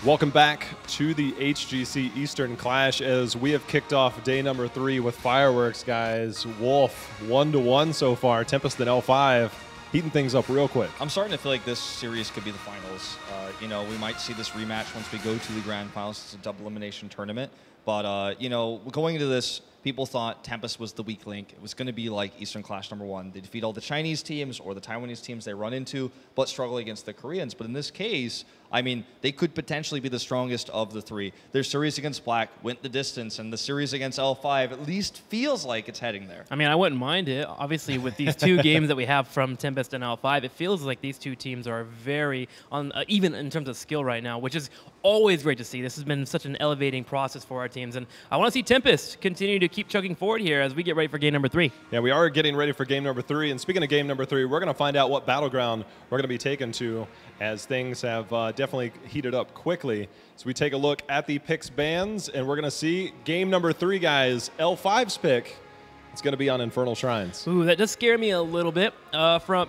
Welcome back to the HGC Eastern Clash as we have kicked off day number 3 with fireworks, guys. Wolf 1-1 so far. Tempest and L5 heating things up real quick. I'm starting to feel like this series could be the finals. You know, we might see this rematch once we go to the grand finals. It's a double elimination tournament. But, you know, going into this, people thought Tempest was the weak link. It was going to be like Eastern Clash #1. They defeat all the Chinese teams or the Taiwanese teams they run into, but struggle against the Koreans. But in this case, I mean, they could potentially be the strongest of the 3. Their series against Black went the distance, and the series against L5 at least feels like it's heading there. I mean, I wouldn't mind it. Obviously, with these 2 games that we have from Tempest and L5, it feels like these 2 teams are very on even in terms of skill right now, which is always great to see. This has been such an elevating process for our teams, and I want to see Tempest continue to keep chugging forward here as we get ready for game number 3. Yeah, we are getting ready for game number 3, and speaking of game number 3, we're going to find out what battleground we're going to be taken to as things have definitely heated up quickly. So we take a look at the picks bands, and we're going to see game number 3, guys. L5's pick. It's going to be on Infernal Shrines. Ooh, that does scare me a little bit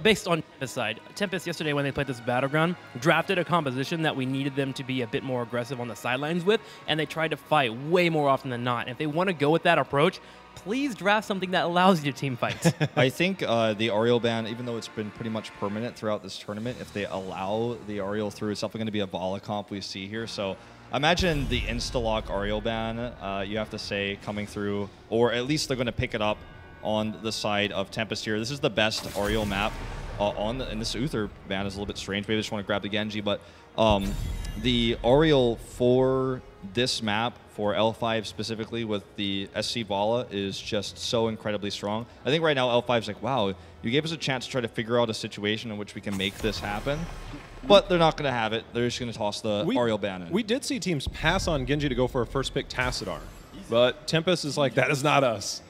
based on Tempest's side. Tempest yesterday, when they played this battleground, drafted a composition that we needed them to be a bit more aggressive on the sidelines with, and they tried to fight way more often than not. And if they want to go with that approach, please draft something that allows you to team fight. I think the Ariel ban, even though it's been pretty much permanent throughout this tournament, if they allow the Ariel through, it's definitely going to be a Vala comp we see here. So imagine the insta-lock Ariel ban, you have to say, coming through, or at least they're going to pick it up on the side of Tempest here. This is the best Ariel map and this Uther ban is a little bit strange. Maybe I just want to grab the Genji, but the Ariel for this map, for L5 specifically, with the SC Vala, is just so incredibly strong. I think right now L5's like, wow, you gave us a chance to try to figure out a situation in which we can make this happen. But they're not going to have it. They're just going to toss the Ariel ban in. We did see teams pass on Genji to go for a first pick Tassadar, but Tempest is like, that is not us.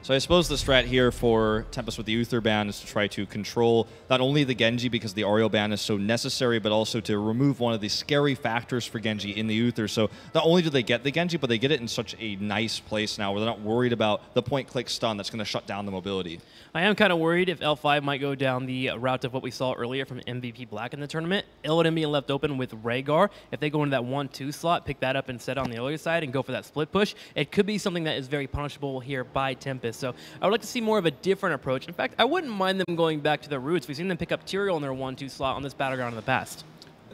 So I suppose the strat here for Tempest with the Uther ban is to try to control not only the Genji, because the Ariel ban is so necessary, but also to remove one of the scary factors for Genji in the Uther. So not only do they get the Genji, but they get it in such a nice place now where they're not worried about the point-click stun that's going to shut down the mobility. I am kind of worried if L5 might go down the route of what we saw earlier from MVP Black in the tournament. Illidan being left open with Rhaegar. If they go into that 1-2 slot, pick that up instead on the earlier side and go for that split push, it could be something that is very punishable here by Tempest. So I would like to see more of a different approach. In fact, I wouldn't mind them going back to their roots. We've seen them pick up Tyrael in their 1-2 slot on this battleground in the past.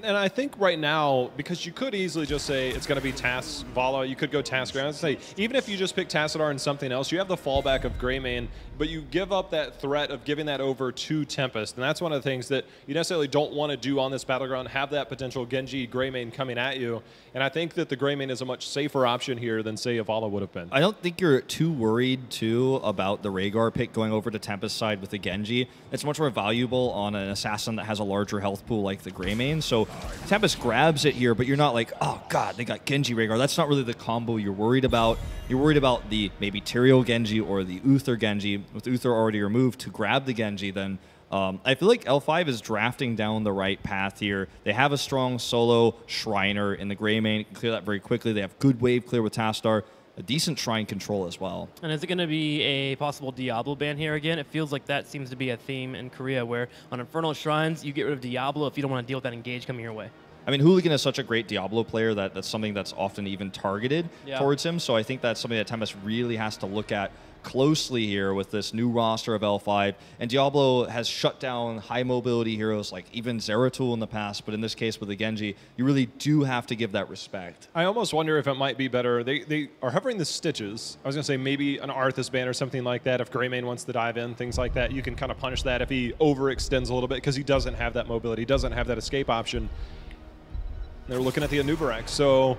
And I think right now, because you could easily just say it's going to be TAS Vala, you could go TAS Ground. Say, even if you just pick Tassadar and something else, you have the fallback of Greymane, but you give up that threat of giving that over to Tempest. And that's one of the things that you necessarily don't want to do on this battleground, have that potential Genji Greymane coming at you. And I think that the Greymane is a much safer option here than, say, a Vala would have been. I don't think you're too worried, too, about the Rhaegar pick going over to Tempest side with the Genji. It's much more valuable on an assassin that has a larger health pool like the Greymane. So Tempest grabs it here, but you're not like, oh, God, they got Genji Rhaegar. That's not really the combo you're worried about. You're worried about the maybe Tyrael Genji or the Uther Genji. With Uther already removed, to grab the Genji, then I feel like L5 is drafting down the right path here. They have a strong solo Shriner in the Greymane. Can clear that very quickly. They have good wave clear with Tassadar. A decent Shrine control as well. And is it going to be a possible Diablo ban here again? It feels like that seems to be a theme in Korea, where on Infernal Shrines, you get rid of Diablo if you don't want to deal with that engage coming your way. I mean, Hooligan is such a great Diablo player that's something that's often even targeted towards him. So I think that's something that Tempest really has to look at closely here with this new roster of L5. And Diablo has shut down high mobility heroes like even Zeratul in the past, but in this case with the Genji, you really do have to give that respect. I almost wonder if it might be better. They are hovering the Stitches. I was going to say maybe an Arthas ban or something like that. If Greymane wants to dive in, things like that, you can kind of punish that if he overextends a little bit, because he doesn't have that mobility, doesn't have that escape option. They're looking at the Anubarak. So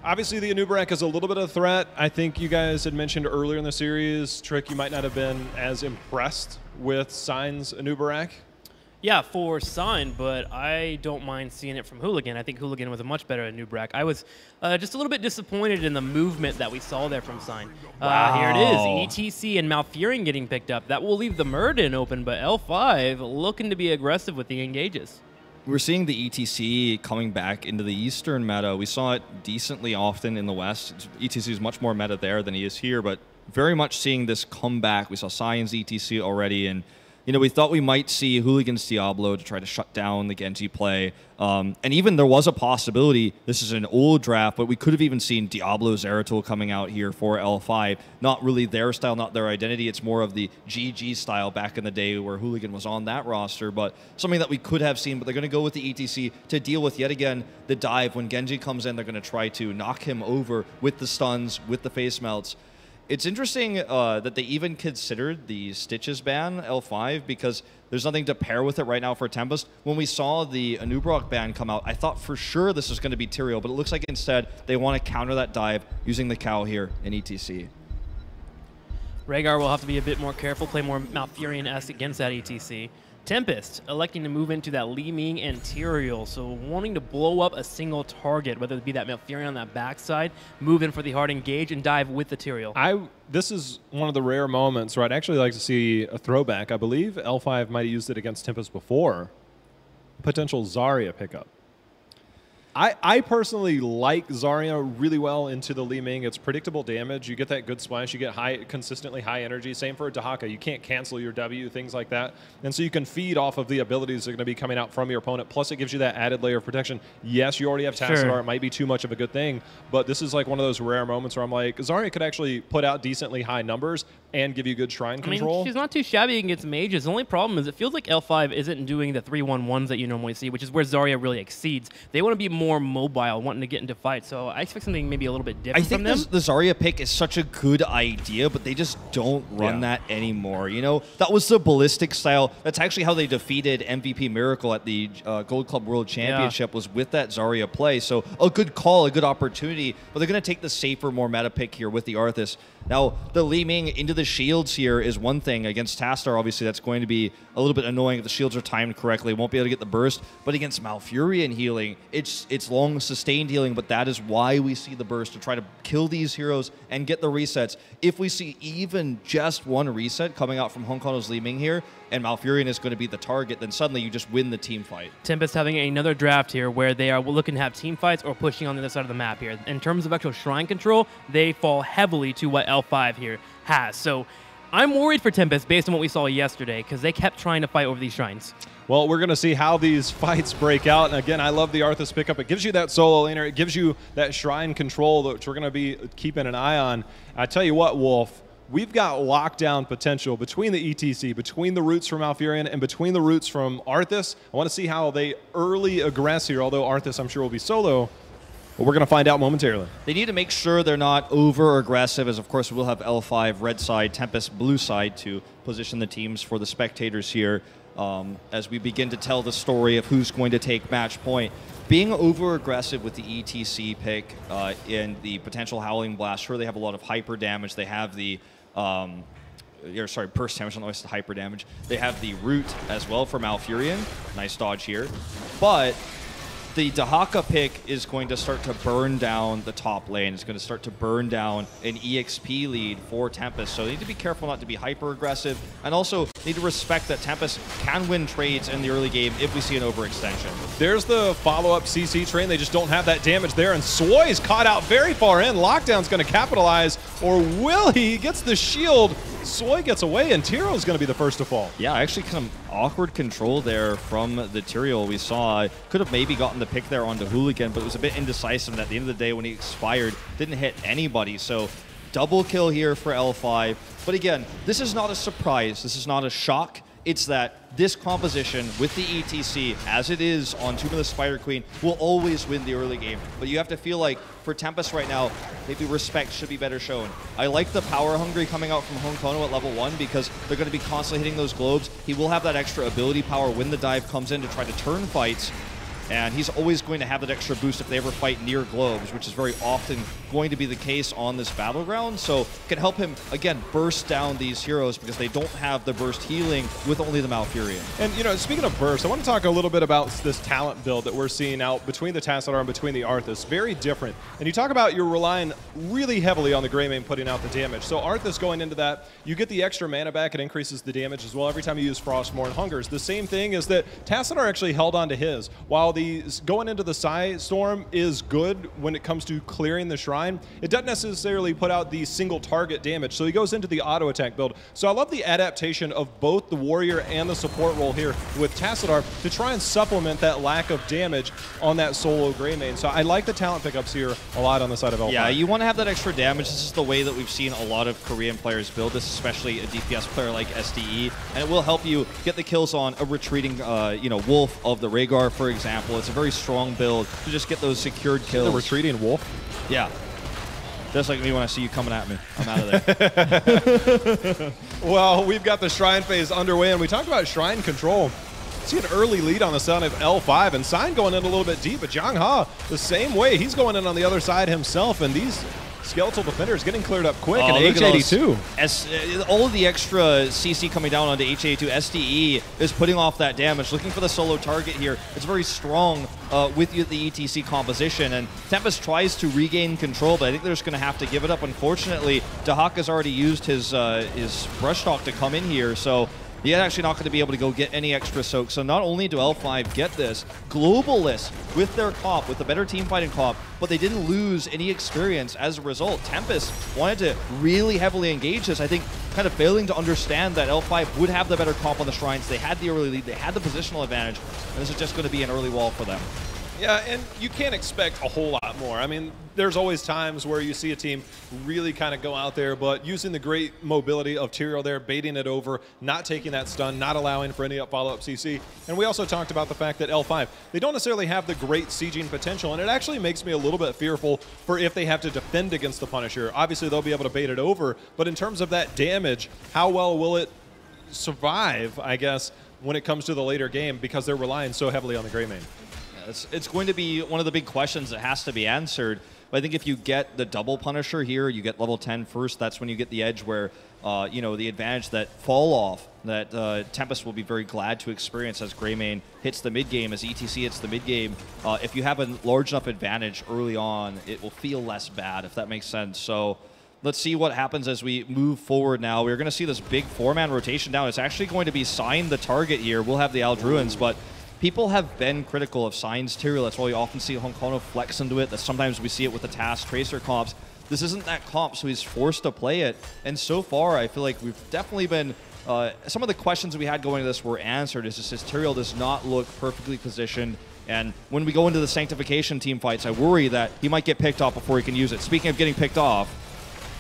obviously the Anubarak is a little bit of a threat. I think you guys had mentioned earlier in the series, Trick, you might not have been as impressed with Sign's Anubarak. Yeah, for Sign, but I don't mind seeing it from Hooligan. I think Hooligan was a much better Anubarak. I was just a little bit disappointed in the movement that we saw there from Sign. Wow. Here it is, ETC and Malfurion getting picked up. That will leave the Murden open, but L5 looking to be aggressive with the engages. We're seeing the ETC coming back into the Eastern meta. We saw it decently often in the West. ETC is much more meta there than he is here, but very much seeing this come back. We saw Science ETC already, and You know, we thought we might see Hooligan's Diablo to try to shut down the Genji play. And even there was a possibility, this is an old draft, but we could have even seen Diablo Zeratul coming out here for L5. Not really their style, not their identity. It's more of the GG style back in the day where Hooligan was on that roster, but something that we could have seen. But they're going to go with the ETC to deal with, yet again, the dive. When Genji comes in, they're going to try to knock him over with the stuns, with the face melts. It's interesting that they even considered the Stitches ban, L5, because there's nothing to pair with it right now for Tempest. When we saw the Anubrok ban come out, I thought for sure this was going to be Tyrael, but it looks like instead they want to counter that dive using the cow here in ETC. Rhaegar will have to be a bit more careful, play more Malfurion-esque against that ETC. Tempest electing to move into that Li Ming and Tyrael, so wanting to blow up a single target, whether it be that Malfurion on that backside, move in for the hard engage, and dive with the Tyrael. This is one of the rare moments where I'd actually like to see a throwback. I believe L5 might have used it against Tempest before. Potential Zarya pickup. I personally like Zarya really well into the Li Ming. It's predictable damage. You get that good splash. You get consistently high energy. Same for Dahaka. You can't cancel your W, things like that. And so you can feed off of the abilities that are going to be coming out from your opponent. Plus, it gives you that added layer of protection. Yes, you already have Tassadar. Sure. It might be too much of a good thing. But this is like one of those rare moments where I'm like, Zarya could actually put out decently high numbers and give you good shrine control. I mean, she's not too shabby against mages. The only problem is it feels like L5 isn't doing the 3-1-1s that you normally see, which is where Zarya really exceeds. They want to be more mobile, wanting to get into fights. So I expect something maybe a little bit different from them. I think the Zarya pick is such a good idea, but they just don't run that anymore. You know, that was the ballistic style. That's actually how they defeated MVP Miracle at the Gold Club World Championship, was with that Zarya play. So a good call, a good opportunity, but they're going to take the safer, more meta pick here with the Arthas. Now, the Li Ming into the shields here is one thing. Against Tassadar, obviously, that's going to be a little bit annoying if the shields are timed correctly. Won't be able to get the burst. But against Malfurion healing, it's long, sustained healing, but that is why we see the burst, to try to kill these heroes and get the resets. If we see even just one reset coming out from Hong Kong's Li Ming here, and Malfurion is going to be the target, then suddenly you just win the team fight. Tempest having another draft here where they are looking to have team fights or pushing on the other side of the map here. In terms of actual shrine control, they fall heavily to what L5 here has. So I'm worried for Tempest based on what we saw yesterday, because they kept trying to fight over these shrines. Well, we're going to see how these fights break out. And again, I love the Arthas pickup. It gives you that solo laner. It gives you that shrine control, which we're going to be keeping an eye on. I tell you what, Wolf, we've got lockdown potential between the ETC, between the roots from Malfurion, and between the roots from Arthas. I want to see how they early aggress here, although Arthas, I'm sure, will be solo. But we're going to find out momentarily. They need to make sure they're not over-aggressive, as of course we'll have L5 red side, Tempest blue side to position the teams for the spectators here as we begin to tell the story of who's going to take match point. Being over-aggressive with the ETC pick in the potential Howling Blast, sure, they have a lot of hyper damage. They have the burst damage, not the hyper damage. They have the root as well for Malfurion. Nice dodge here. But the Dahaka pick is going to start to burn down the top lane. It's going to start to burn down an EXP lead for Tempest. So they need to be careful not to be hyper-aggressive, and also need to respect that Tempest can win trades in the early game if we see an overextension. There's the follow-up CC train. They just don't have that damage there, and Soy's caught out very far in. Lockdown's going to capitalize, or will he? He gets the shield. Soy gets away, and Tyrael's going to be the first to fall. Yeah, actually kind of awkward control there from the Tyrael we saw. Could have maybe gotten the pick there onto Hooligan, but it was a bit indecisive, and at the end of the day when he expired, didn't hit anybody. So double kill here for L5. But again, this is not a surprise. This is not a shock. It's that this composition with the ETC, as it is on Tomb of the Spider Queen, will always win the early game. But you have to feel like, for Tempest right now, maybe respect should be better shown. I like the power hungry coming out from Hong Kono at level 1, because they're going to be constantly hitting those globes. He will have that extra ability power when the dive comes in to try to turn fights. And he's always going to have that extra boost if they ever fight near globes, which is very often going to be the case on this battleground. So it can help him, again, burst down these heroes because they don't have the burst healing with only the Malfurion. And, you know, speaking of burst, I want to talk a little bit about this talent build that we're seeing out between the Tassadar and between the Arthas. Very different. And you talk about you're relying really heavily on the Greymane putting out the damage. So Arthas going into that, you get the extra mana back. It increases the damage as well every time you use Frostmourne Hungers. The same thing is that Tassadar actually held on to his, while the going into the Psy Storm is good when it comes to clearing the shrine, it doesn't necessarily put out the single target damage. So he goes into the auto attack build. So I love the adaptation of both the warrior and the support role here with Tassadar to try and supplement that lack of damage on that solo Greymane. So I like the talent pickups here a lot on the side of L5. Yeah, you want to have that extra damage. This is the way that we've seen a lot of Korean players build this, especially a DPS player like SDE, and it will help you get the kills on a retreating, Wolf of the Rhaegar, for example. It's a very strong build to just get those secured kills. The retreating Wolf? Yeah. Just like me when I see you coming at me. I'm out of there. Well, we've got the Shrine phase underway, and we talked about Shrine control. See an early lead on the side of L5, and Sign going in a little bit deep, but Zhang Ha the same way. He's going in on the other side himself, and these Skeletal Defenders getting cleared up quick, and H82. All of the extra CC coming down onto H82. SDE is putting off that damage, looking for the solo target here. It's very strong with the ETC composition, and Tempest tries to regain control, but I think they're just going to have to give it up. Unfortunately, Dahak has already used his Brush Talk to come in here, so he's actually not going to be able to go get any extra soak. So not only do L5 get this, Globalists with their comp, with the better team fighting comp, but they didn't lose any experience as a result. Tempest wanted to really heavily engage this, I think kind of failing to understand that L5 would have the better comp on the Shrines. They had the early lead, they had the positional advantage, and this is just going to be an early wall for them. Yeah, and you can't expect a whole lot more. I mean, there's always times where you see a team really kind of go out there, but using the great mobility of Tyrael there, baiting it over, not taking that stun, not allowing for any follow-up CC. And we also talked about the fact that L5, they don't necessarily have the great sieging potential, and it actually makes me a little bit fearful for if they have to defend against the Punisher. Obviously, they'll be able to bait it over, but in terms of that damage, how well will it survive, I guess, when it comes to the later game, because they're relying so heavily on the Greymane? It's going to be one of the big questions that has to be answered. But I think if you get the double Punisher here, you get level 10 first, that's when you get the edge where, the advantage that fall off that Tempest will be very glad to experience as Greymane hits the mid-game, as ETC hits the mid-game. If you have a large enough advantage early on, it will feel less bad, if that makes sense. So let's see what happens as we move forward now. We're going to see this big 4-man rotation down. It's actually going to be Sign the target here. We'll have the Aldruins, but people have been critical of Sign's Tyrael. That's why we often see Honkono flex into it. That sometimes we see it with the Task Tracer comps. This isn't that comp, so he's forced to play it. And so far, I feel like we've definitely been... some of the questions we had going into this were answered. It's just his Tyrael does not look perfectly positioned. And when we go into the Sanctification team fights, I worry that he might get picked off before he can use it. Speaking of getting picked off,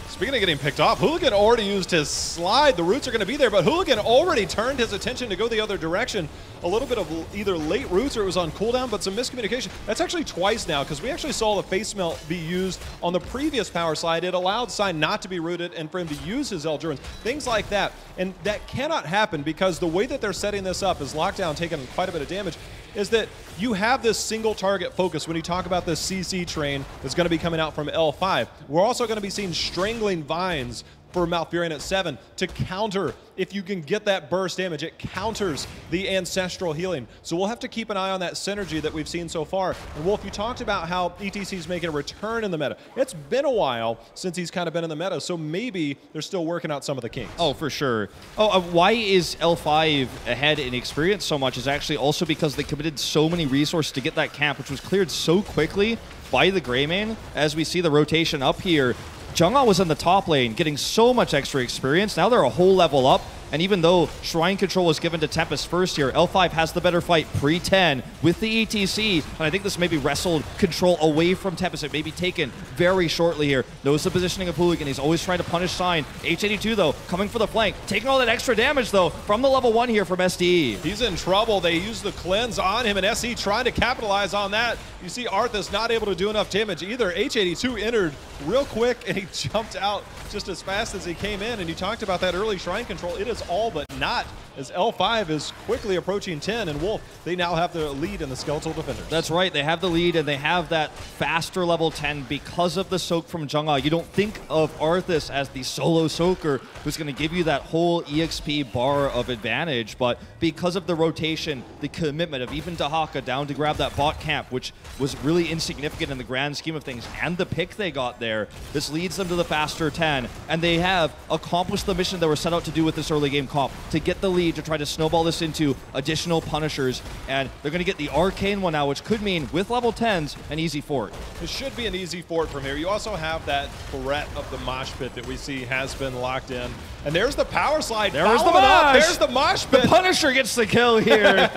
speaking of getting picked off, Hooligan already used his slide. The roots are going to be there, but Hooligan already turned his attention to go the other direction. A little bit of either late roots or it was on cooldown, but some miscommunication. That's actually twice now, because we actually saw the face melt be used on the previous power slide. It allowed Sign not to be rooted and for him to use his Eldurance, things like that. And that cannot happen because the way that they're setting this up is Lockdown taking quite a bit of damage, is that you have this single target focus when you talk about this CC train that's going to be coming out from L5. We're also going to be seeing Strangling Vines for Malfurion at 7 to counter. If you can get that burst damage, it counters the ancestral healing. So we'll have to keep an eye on that synergy that we've seen so far. And Wolf, you talked about how ETC's making a return in the meta. It's been a while since he's kind of been in the meta, so maybe they're still working out some of the kinks. Oh, for sure. Why is L5 ahead in experience so much is actually also because they committed so many resources to get that camp, which was cleared so quickly by the Greymane. As we see the rotation up here, Jungha was in the top lane, getting so much extra experience. Now they're a whole level up. And even though Shrine Control was given to Tempest first here, L5 has the better fight pre-10 with the ETC. And I think this maybe wrestled control away from Tempest. It may be taken very shortly here. Knows the positioning of Hooligan. He's always trying to punish Sign. H82, though, coming for the flank. Taking all that extra damage, though, from the level 1 here from SDE. He's in trouble. They use the cleanse on him, and SE trying to capitalize on that. You see Arthas not able to do enough damage either. H82 entered real quick, and he jumped out just as fast as he came in. And you talked about that early Shrine Control. It is all but not, as L5 is quickly approaching 10, and Wolf, they now have the lead in the Skeletal Defenders. That's right, they have the lead, and they have that faster level 10 because of the soak from Jungha. You don't think of Arthas as the solo soaker who's going to give you that whole EXP bar of advantage, but because of the rotation, the commitment of even Dahaka down to grab that bot camp, which was really insignificant in the grand scheme of things, and the pick they got there, this leads them to the faster 10, and they have accomplished the mission they were set out to do with this early game comp, to get the lead lead to try to snowball this into additional Punishers. And they're going to get the Arcane one now, which could mean, with level 10s, an easy fort. It should be an easy fort from here. You also have that threat of the mosh pit that we see has been locked in. And there's the power slide. There's the mosh. There's the mosh pit. The Punisher gets the kill here.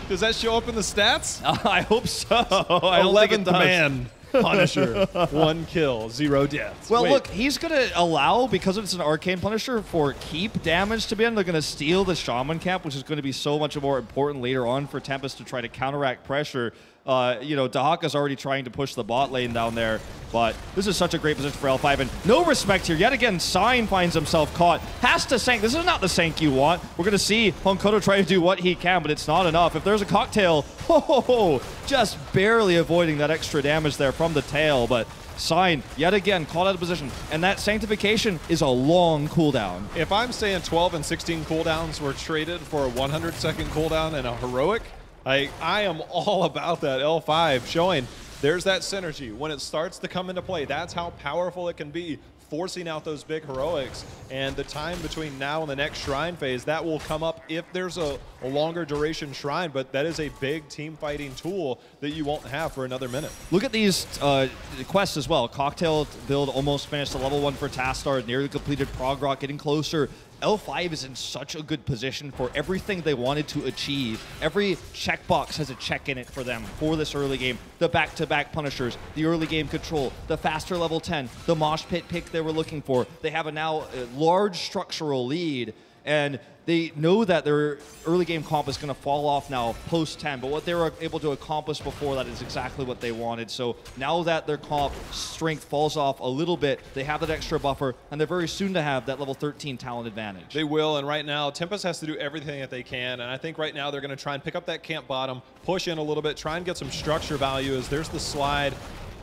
Does that show up in the stats? I hope so. I don't think it 11th does. man. Punisher. 1 kill, 0 deaths. Well, Wait. look, he's going to allow, because it's an Arcane Punisher, for keep damage to be in. They're going to steal the Shaman Camp, which is going to be so much more important later on for Tempest to try to counteract pressure. You know, Dahaka's already trying to push the bot lane down there, but this is such a great position for L5, and no respect here. Yet again, Sign finds himself caught. Has to sank. This is not the sank you want. We're going to see Honkoto try to do what he can, but it's not enough. If there's a cocktail, just barely avoiding that extra damage there from the tail, but Sign, yet again, caught out of position, and that Sanctification is a long cooldown. If I'm saying 12 and 16 cooldowns were traded for a 100-second cooldown and a heroic, I am all about that. L5 showing there's that synergy. When it starts to come into play, that's how powerful it can be, forcing out those big heroics. And the time between now and the next shrine phase, that will come up if there's a longer duration shrine, but that is a big team fighting tool that you won't have for another minute. Look at these quests as well. Cocktail build almost finished. The level 1 for Tastar, nearly completed. Prog Rock getting closer. L5 is in such a good position for everything they wanted to achieve. Every checkbox has a check in it for them for this early game. The back-to-back Punishers, the early game control, the faster level 10, the mosh pit pick they were looking for. They have a now large structural lead, and they know that their early game comp is going to fall off now post 10, but what they were able to accomplish before that is exactly what they wanted. So now that their comp strength falls off a little bit, they have that extra buffer, and they're very soon to have that level 13 talent advantage. They will, and right now, Tempest has to do everything that they can, and I think right now they're going to try and pick up that camp bottom, push in a little bit, try and get some structure value as there's the slide.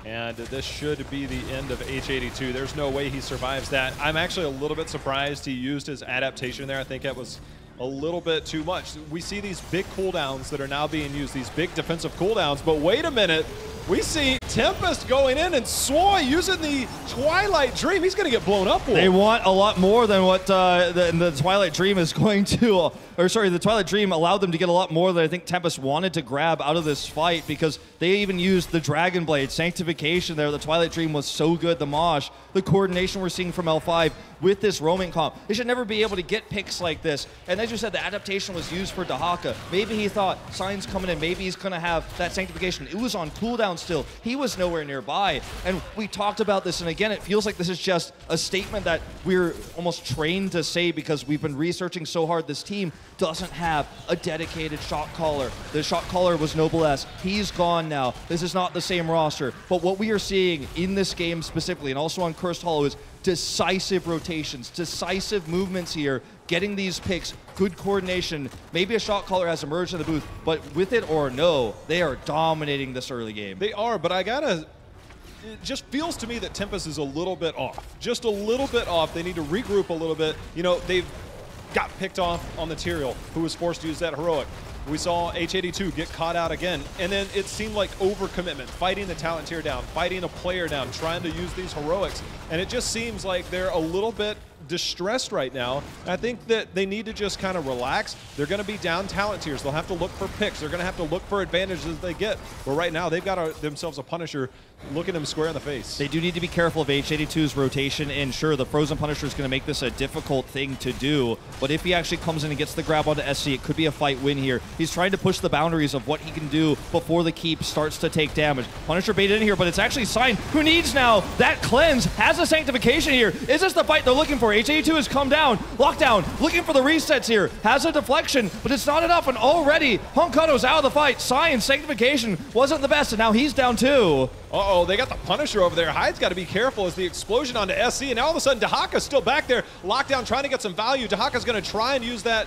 And this should be the end of H82. There's no way he survives that. I'm actually a little bit surprised he used his adaptation there. I think that was a little bit too much. We see these big cooldowns that are now being used, these big defensive cooldowns, but wait a minute. We see Tempest going in and Swoy using the Twilight Dream. He's going to get blown up. They want a lot more than what the Twilight Dream is going to, or sorry, the Twilight Dream allowed them to get a lot more than I think Tempest wanted to grab out of this fight, because they even used the Dragon Blade, Sanctification there. The Twilight Dream was so good, the Mosh, the coordination we're seeing from L5 with this roaming comp. They should never be able to get picks like this. And as you said, the adaptation was used for Dahaka. Maybe he thought, Sign's coming in, maybe he's going to have that Sanctification. It was on cooldown still. He was nowhere nearby. And we talked about this, and again, it feels like this is just a statement that we're almost trained to say because we've been researching so hard. This team doesn't have a dedicated shot caller. The shot caller was Noble S. He's gone now. This is not the same roster. But what we are seeing in this game specifically, and also on Cursed Hollow, is decisive rotations, decisive movements here, getting these picks, good coordination. Maybe a shot caller has emerged in the booth, but with it or no, they are dominating this early game. They are, but I gotta, it just feels to me that Tempest is a little bit off. Just a little bit off. They need to regroup a little bit. You know, they've got picked off on the Tyrael, who was forced to use that heroic. We saw H82 get caught out again, and then it seemed like overcommitment, fighting the talent tier down, fighting a player down, trying to use these heroics, and it just seems like they're a little bit distressed right now. I think that they need to just kind of relax. They're going to be down talent tiers. They'll have to look for picks. They're going to have to look for advantages they get. But right now, they've got themselves a Punisher looking them square in the face. They do need to be careful of H82's rotation, and sure, the Frozen Punisher is going to make this a difficult thing to do, but if he actually comes in and gets the grab onto SC, it could be a fight win here. He's trying to push the boundaries of what he can do before the keep starts to take damage. Punisher baited in here, but it's actually Sign who needs now that cleanse, has a Sanctification here. Is this the fight they're looking for? H82 has come down, lockdown, looking for the resets here, has a deflection, but it's not enough, and already Honkoto's out of the fight. Sign's Sanctification wasn't the best, and now he's down too. Uh-oh, they got the Punisher over there. Hyde's got to be careful as the explosion onto SC, and now all of a sudden Dahaka's still back there. Lockdown trying to get some value. Dahaka's going to try and use that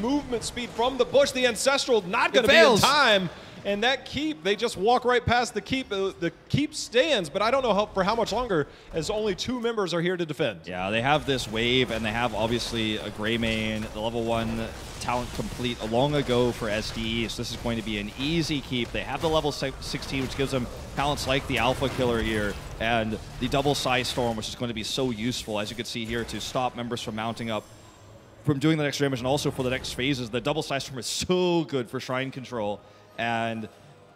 movement speed from the bush. The Ancestral not going to be in time. And that keep, they just walk right past the keep. The keep stands, but I don't know for how much longer, as only 2 members are here to defend. Yeah, they have this wave, and they have obviously a Greymane, the level 1 talent complete long ago for SDE, so this is going to be an easy keep. They have the level 16, which gives them talents like the Alpha Killer here, and the double Psy Storm, which is going to be so useful, as you can see here, to stop members from mounting up. from doing the next damage, and also for the next phases. The double side storm is so good for Shrine control, and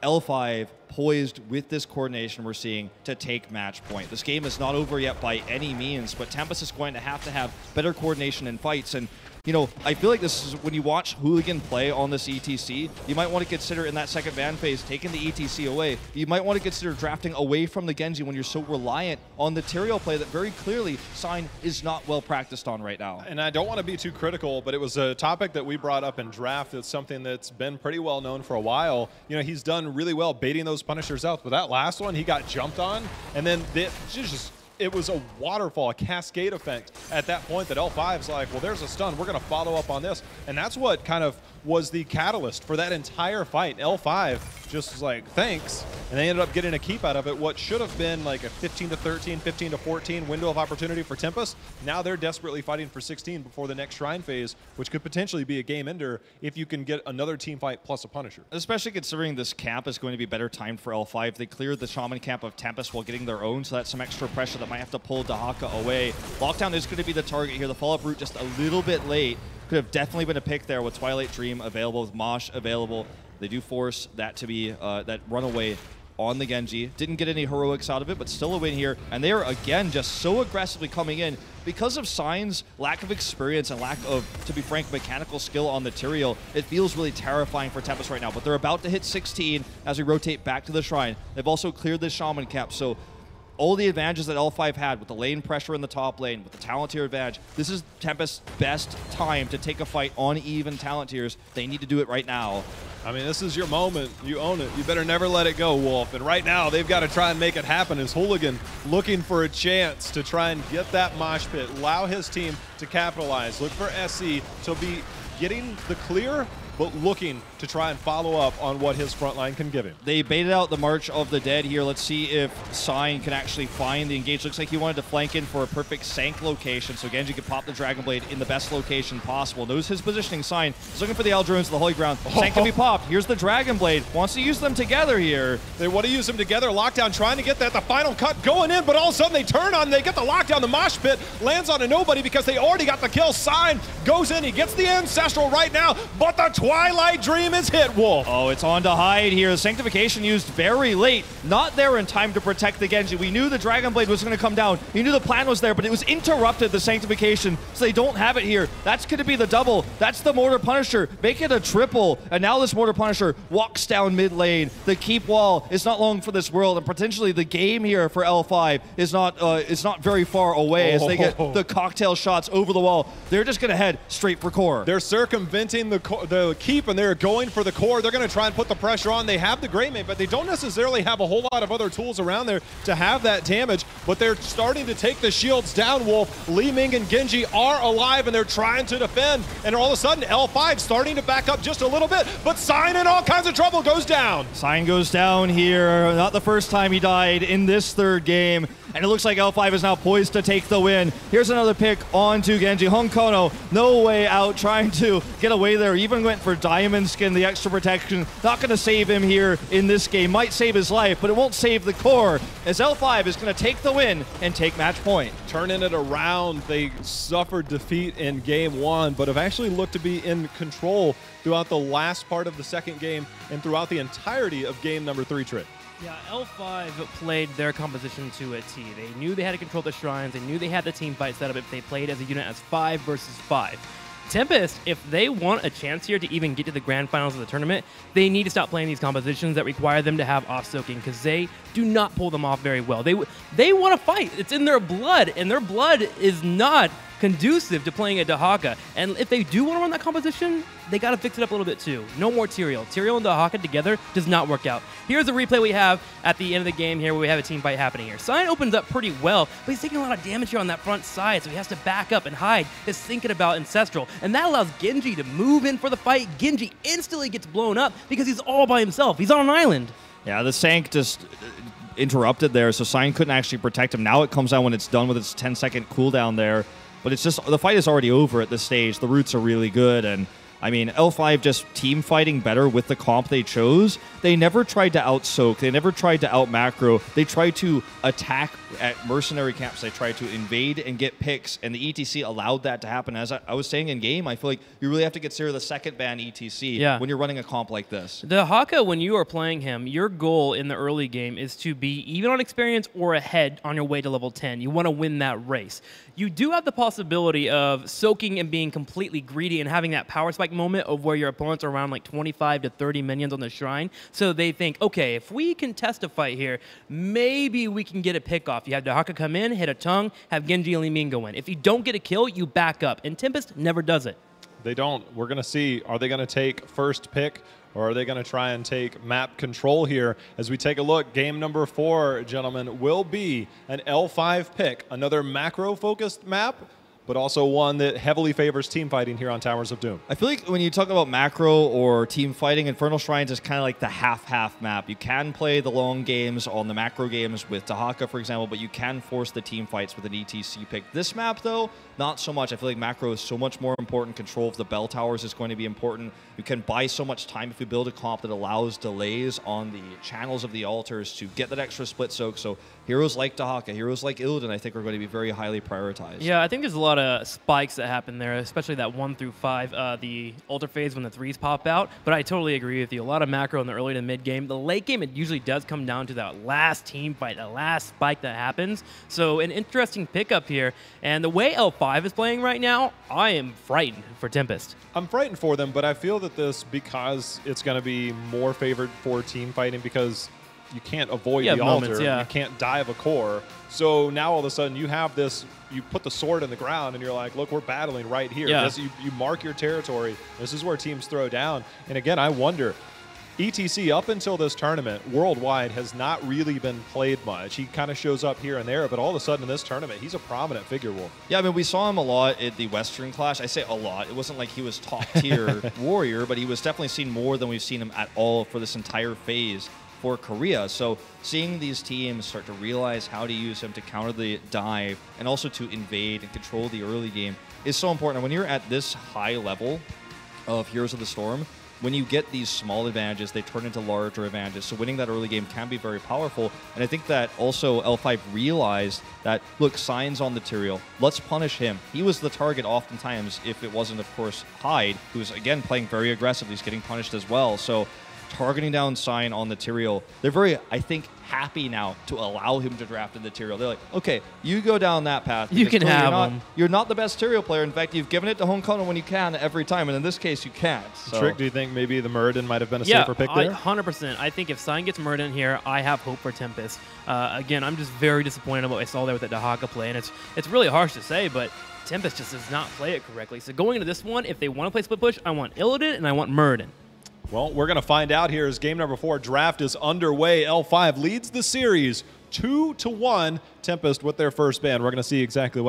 L5 poised with this coordination we're seeing to take match point. This game is not over yet by any means, but Tempest is going to have better coordination in fights. And you know, I feel like this is when you watch Hooligan play on this ETC, you might want to consider in that second ban phase taking the ETC away. You might want to consider drafting away from the Genji when you're so reliant on the Tyrael play that very clearly Sign is not well practiced on right now. And I don't want to be too critical, but it was a topic that we brought up in draft. It's something that's been pretty well known for a while. You know, he's done really well baiting those Punishers out, but that last one, he got jumped on, and then it was a waterfall, a cascade effect at that point that L5's like, well, there's a stun. We're going to follow up on this. And that's what kind of was the catalyst for that entire fight. L5 just was like, thanks. And they ended up getting a keep out of it. What should have been like a 15 to 13, 15 to 14 window of opportunity for Tempest. Now they're desperately fighting for 16 before the next Shrine phase, which could potentially be a game ender if you can get another team fight plus a Punisher. Especially considering this camp is going to be better timed for L5. They cleared the Shaman camp of Tempest while getting their own, so that's some extra pressure that might have to pull Dahaka away. Lockdown is going to be the target here. The follow-up route just a little bit late. Could have definitely been a pick there with Twilight Dream available, with Mosh available. They do force that to be that runaway on the Genji. Didn't get any heroics out of it, but still a win here. And they are, again, just so aggressively coming in. Because of Sign's lack of experience and lack of, to be frank, mechanical skill on the Tyrael, it feels really terrifying for Tempest right now. But they're about to hit 16 as we rotate back to the Shrine. They've also cleared the Shaman camp, so all the advantages that L5 had with the lane pressure in the top lane, with the talent tier advantage, this is Tempest's best time to take a fight on even talent tiers. They need to do it right now. I mean, this is your moment. You own it. You better never let it go, Wolf. And right now, they've got to try and make it happen as Hooligan looking for a chance to try and get that mosh pit, allow his team to capitalize. Look for SC to be getting the clear, but looking to try and follow up on what his front line can give him. They baited out the March of the Dead here. Let's see if Sign can actually find the engage. Looks like he wanted to flank in for a perfect Sank location, so Genji could pop the Dragon Blade in the best location possible. Knows his positioning. Sign is looking for the Eldrunes to the Holy Ground. Sank can be popped. Here's the Dragon Blade. Wants to use them together here. They want to use them together. Lockdown trying to get that. The final cut going in, but all of a sudden they turn on. They get the lockdown. The mosh pit lands on a nobody because they already got the kill. Sign goes in. He gets the Ancestral right now, but the Twilight Dream is hit, Wolf. Oh, it's on to hide here. The Sanctification used very late. Not there in time to protect the Genji. We knew the Dragon Blade was going to come down. We knew the plan was there, but it was interrupted, the Sanctification, so they don't have it here. That's going to be the double. That's the Mortar Punisher. Make it a triple. And now this Mortar Punisher walks down mid lane. The keep wall is not long for this world, and potentially the game here for L5 is not very far away as they get the cocktail shots over the wall. They're just going to head straight for core. They're circumventing the keep, and they're going for the core. They're going to try and put the pressure on. They have the Greymane, but they don't necessarily have a whole lot of other tools around there to have that damage, but they're starting to take the shields down, Wolf. Li Ming and Genji are alive, and they're trying to defend, and all of a sudden, L5 starting to back up just a little bit, but Sign in all kinds of trouble goes down. Sign goes down here. Not the first time he died in this third game, and it looks like L5 is now poised to take the win. Here's another pick onto Genji. Hong Kono, no way out, trying to get away there. Even went for Diamond Skin, the extra protection. Not going to save him here in this game. Might save his life, but it won't save the core, as L5 is going to take the win and take match point. Turning it around, they suffered defeat in game one, but have actually looked to be in control throughout the last part of the second game and throughout the entirety of game number 3, Trip. Yeah, L5 played their composition to a T. They knew they had to control the shrines. They knew they had the team fight set up if they played as a unit as 5 versus 5. Tempest, if they want a chance here to even get to the grand finals of the tournament, they need to stop playing these compositions that require them to have off-soaking, because they do not pull them off very well. They want to fight. It's in their blood, and their blood is not conducive to playing a Dahaka. And if they do want to run that composition, they got to fix it up a little bit too. No more Tyrael. Tyrael and Dahaka together does not work out. Here's a replay we have at the end of the game here where we have a team fight happening here. Sign opens up pretty well, but he's taking a lot of damage here on that front side, so he has to back up and hide. He's thinking about Ancestral, and that allows Genji to move in for the fight. Genji instantly gets blown up because he's all by himself. He's on an island. Yeah, the Sank just interrupted there, so Sign couldn't actually protect him. Now it comes out when it's done with its 10-second cooldown there. But it's just, the fight is already over at this stage. The roots are really good, and I mean, L5 just team fighting better with the comp they chose. They never tried to out-soak. They never tried to out-macro. They tried to attack at mercenary camps. They tried to invade and get picks, and the ETC allowed that to happen. As I was saying in game, I feel like you really have to consider the second ban ETC when you're running a comp like this. The Haka, when you are playing him, your goal in the early game is to be even on experience or ahead on your way to level 10. You want to win that race. You do have the possibility of soaking and being completely greedy and having that power spike moment of where your opponents are around like 25 to 30 minions on the shrine. So they think, okay, if we can test a fight here, maybe we can get a pick off. You have Dahaka come in, hit a tongue, have Genji and Li Ming go in. If you don't get a kill, you back up. And Tempest never does it. They don't. We're going to see, are they going to take first pick, or are they going to try and take map control here? As we take a look, game number 4, gentlemen, will be an L5 pick, another macro-focused map, but also one that heavily favors team fighting here on Towers of Doom. I feel like when you talk about macro or team fighting, Infernal Shrines is kind of like the half-half map. You can play the long games on the macro games with Dahaka, for example, but you can force the team fights with an ETC pick. This map, though, not so much. I feel like macro is so much more important. Control of the bell towers is going to be important. You can buy so much time if you build a comp that allows delays on the channels of the altars to get that extra split soak. So heroes like Dahaka, heroes like Illidan, I think are going to be very highly prioritized. Yeah, I think there's a lot of spikes that happen there, especially that 1 through 5, the altar phase when the 3s pop out. But I totally agree with you. A lot of macro in the early to mid game. The late game, it usually does come down to that last team fight, that last spike that happens. So an interesting pickup here. And the way L5 is playing right now, I am frightened for Tempest. I'm frightened for them, but I feel that this, because it's going to be more favored for team fighting, because you can't avoid the altar, you can't dive a core. So now all of a sudden you have this, you put the sword in the ground and you're like, look, we're battling right here. Yeah. You mark your territory. This is where teams throw down. And again, I wonder, ETC up until this tournament worldwide has not really been played much. He kind of shows up here and there, but all of a sudden in this tournament, he's a prominent figure, Wolf. Yeah, I mean, we saw him a lot at the Western Clash. I say a lot. It wasn't like he was top-tier warrior, but he was definitely seen more than we've seen him at all for this entire phase for Korea. So seeing these teams start to realize how to use him to counter the dive and also to invade and control the early game is so important. And when you're at this high level of Heroes of the Storm, when you get these small advantages, they turn into larger advantages. So winning that early game can be very powerful. And I think that also L5 realized that, look, Sign's on the Tyrael. Let's punish him. He was the target oftentimes if it wasn't, of course, Hyde, who's, again, playing very aggressively. He's getting punished as well. So targeting down Sign on the Tyrael, they're very, I think, happy now to allow him to draft in the Tyrael. They're like, okay, you go down that path. You can have him. You're not the best Tyrael player. In fact, you've given it to Honkono when you can every time, and in this case, you can't. So. Trick, do you think maybe the Muradin might have been a safer pick there? 100%. I think if Sign gets Muradin here, I have hope for Tempest. Again, I'm just very disappointed about what I saw there with that Dahaka play, and it's really harsh to say, but Tempest just does not play it correctly. So going into this one, if they want to play split push, I want Illidan and I want Muradin. Well, we're going to find out here as game number 4 draft is underway. L5 leads the series 2-1. Tempest with their first ban. We're going to see exactly what